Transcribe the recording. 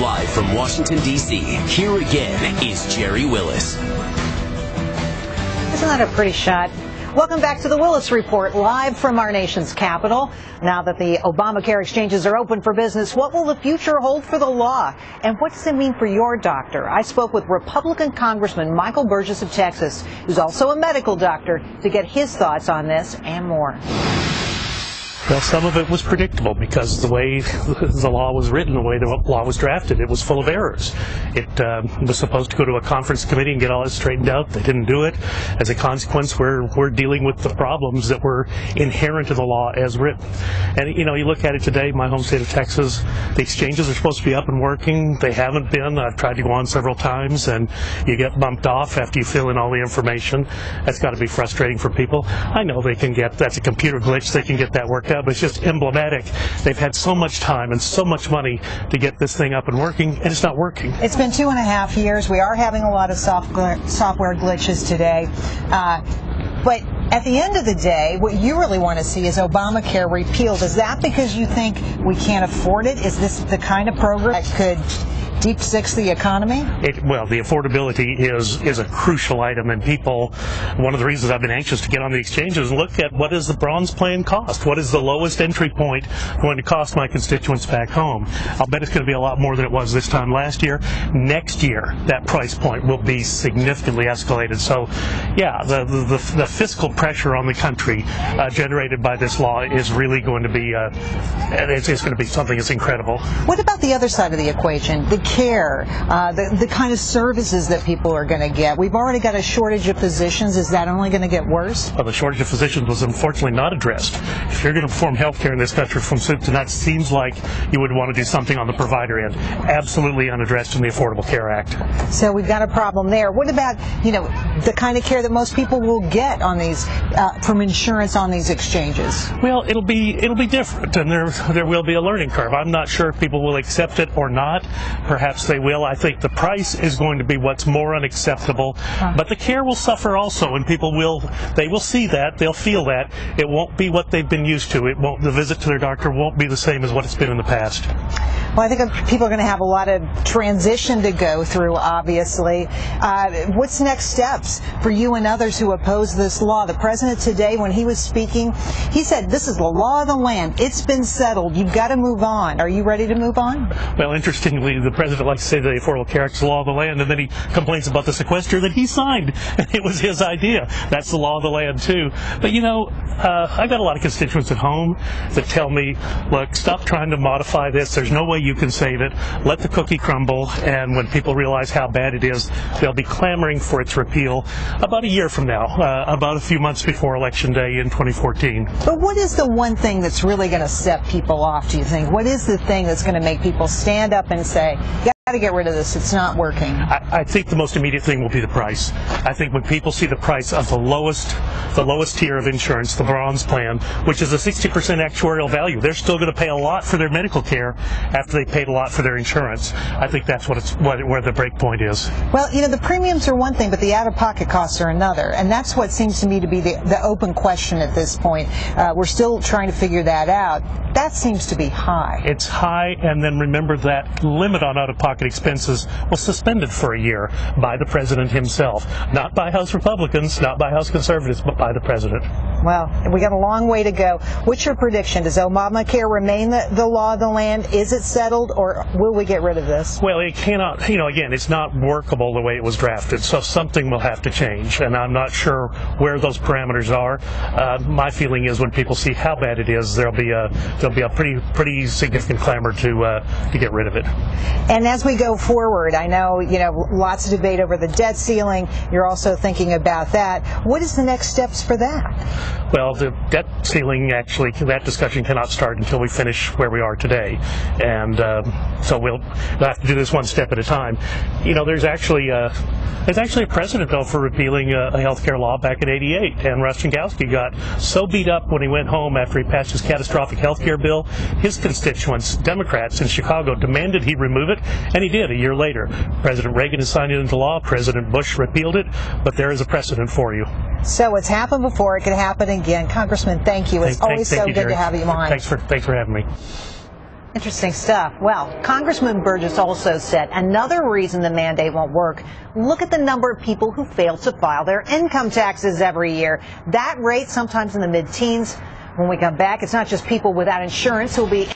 Live from Washington, D.C., here again is Gerri Willis. Isn't that a pretty shot? Welcome back to the Willis Report, live from our nation's capital. Now that the Obamacare exchanges are open for business, what will the future hold for the law? And what does it mean for your doctor? I spoke with Republican Congressman Michael Burgess of Texas, who's also a medical doctor, to get his thoughts on this and more. Well, some of it was predictable because the way the law was written, the way the law was drafted, it was full of errors. It was supposed to go to a conference committee and get all this straightened out. They didn't do it. As a consequence, we're dealing with the problems that were inherent to the law as written. And, you know, you look at it today, my home state of Texas, the exchanges are supposed to be up and working. They haven't been. I've tried to go on several times, and you get bumped off after you fill in all the information. That's got to be frustrating for people. I know they can get, that's a computer glitch, they can get that worked out. But it's just emblematic. They've had so much time and so much money to get this thing up and working, and it's not working. It's been 2.5 years. We are having a lot of software glitches today. But at the end of the day, what you really want to see is Obamacare repealed. Is that because you think we can't afford it? Is this the kind of program that could deep six the economy? Well, the affordability is a crucial item, and people, one of the reasons I've been anxious to get on the exchanges is look at what does the bronze plan cost? What is the lowest entry point going to cost my constituents back home? I'll bet it's going to be a lot more than it was this time last year. Next year, that price point will be significantly escalated. So, yeah, the fiscal pressure on the country generated by this law is really going to be, it's going to be something that's incredible. What about the other side of the equation? The care, the kind of services that people are going to get. We've already got a shortage of physicians. Is that only going to get worse? Well, the shortage of physicians was unfortunately not addressed. If you're going to perform health care in this country from soup to nuts, seems like you would want to do something on the provider end. Absolutely unaddressed in the Affordable Care Act. So we've got a problem there. What about, you know, the kind of care that most people will get on these from insurance on these exchanges? Well, it'll be different, and there will be a learning curve. I'm not sure if people will accept it or not. Perhaps they will. I think the price is going to be what's more unacceptable, but the care will suffer also, and people will see that, they'll feel that. It won't be what they've been used to. The visit to their doctor won't be the same as what it's been in the past. Well, I think people are going to have a lot of transition to go through, obviously. What's next steps for you and others who oppose this law? The president today, when he was speaking, he said, this is the law of the land. It's been settled. You've got to move on. Are you ready to move on? Well, interestingly, the president likes to say the Affordable Care Act is the law of the land, and then he complains about the sequester that he signed. It was his idea. That's the law of the land, too. But, you know, I've got a lot of constituents at home that tell me, look, stop trying to modify this. There's no way you can save it. Let the cookie crumble, and when people realize how bad it is, they'll be clamoring for its repeal about a year from now, about a few months before Election Day in 2014. But what is the one thing that's really going to set people off, do you think? What is the thing that's going to make people stand up and say, got to get rid of this, it's not working? I think the most immediate thing will be the price. I think when people see the price of the lowest tier of insurance, the bronze plan, which is a 60% actuarial value, they're still going to pay a lot for their medical care after they paid a lot for their insurance. I think that's where the break point is. Well, you know, the premiums are one thing, but the out-of-pocket costs are another, and that's what seems to me to be the open question at this point. We're still trying to figure that out. That seems to be high. It's high, and then remember that limit on out-of-pocket expenses was suspended for a year by the president himself. Not by House Republicans, not by House Conservatives, but by the president. Well, we got a long way to go. What's your prediction? Does Obamacare remain the law of the land? Is it settled, or will we get rid of this? Well, it cannot, you know, again, it's not workable the way it was drafted, so something will have to change, and I'm not sure where those parameters are. My feeling is when people see how bad it is, there'll be a pretty significant clamor to get rid of it. And as we go forward, I know, you know, lots of debate over the debt ceiling. You're also thinking about that. What is the next steps for that? Well, the debt ceiling, actually, that discussion cannot start until we finish where we are today. And so we'll have to do this one step at a time. You know, there's actually a precedent, though, for repealing a health care law back in '88. And Rostenkowski got so beat up when he went home after he passed his catastrophic health care bill, his constituents, Democrats in Chicago, demanded he remove it, and he did a year later. President Reagan has signed it into law. President Bush repealed it, but there is a precedent for you. So it's happened before. It could happen again. Congressman, thank you. It's always so good to have you on. Thanks for having me. Interesting stuff. Well, Congressman Burgess also said another reason the mandate won't work, look at the number of people who fail to file their income taxes every year. That rate sometimes in the mid-teens. When we come back, it's not just people without insurance who will be